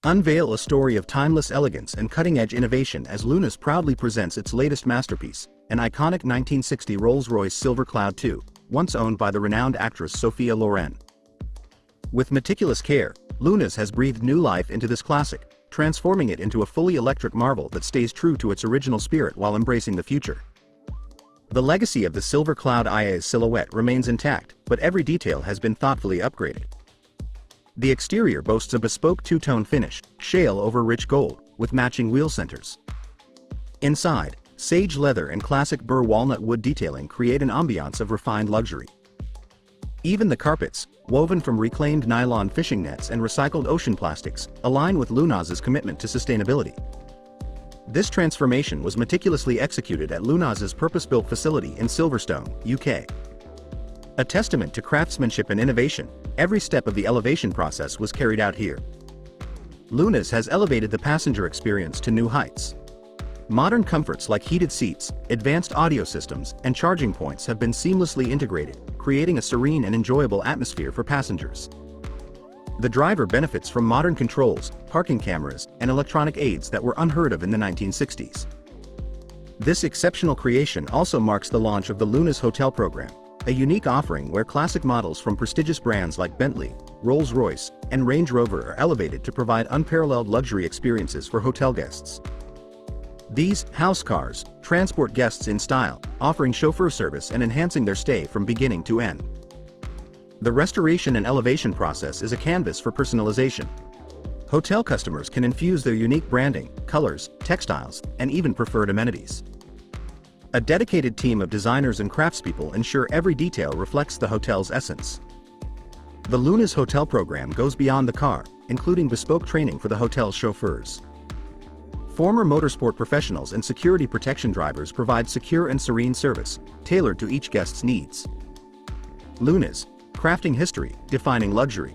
Unveil, a story of timeless elegance and cutting-edge innovation as Lunaz proudly presents its latest masterpiece, an iconic 1960 Rolls-Royce Silver Cloud II, once owned by the renowned actress Sophia Loren. With meticulous care, Lunaz has breathed new life into this classic, transforming it into a fully electric marvel that stays true to its original spirit while embracing the future. The legacy of the Silver Cloud II's silhouette remains intact, but every detail has been thoughtfully upgraded. The exterior boasts a bespoke two-tone finish, shale over rich gold, with matching wheel centers. Inside, sage leather and classic burr walnut wood detailing create an ambiance of refined luxury. Even the carpets, woven from reclaimed nylon fishing nets and recycled ocean plastics, align with Lunaz's commitment to sustainability. This transformation was meticulously executed at Lunaz's purpose-built facility in Silverstone, UK. A testament to craftsmanship and innovation, every step of the elevation process was carried out here. Lunaz has elevated the passenger experience to new heights. Modern comforts like heated seats, advanced audio systems, and charging points have been seamlessly integrated, creating a serene and enjoyable atmosphere for passengers. The driver benefits from modern controls, parking cameras, and electronic aids that were unheard of in the 1960s. This exceptional creation also marks the launch of the Lunaz Hotel program, a unique offering where classic models from prestigious brands like Bentley, Rolls-Royce, and Range Rover are elevated to provide unparalleled luxury experiences for hotel guests. These house cars transport guests in style, offering chauffeur service and enhancing their stay from beginning to end. The restoration and elevation process is a canvas for personalization. Hotel customers can infuse their unique branding, colors, textiles, and even preferred amenities. A dedicated team of designers and craftspeople ensure every detail reflects the hotel's essence. The Lunaz Hotel program goes beyond the car, including bespoke training for the hotel's chauffeurs. Former motorsport professionals and security protection drivers provide secure and serene service, tailored to each guest's needs. Lunaz, crafting history, defining luxury.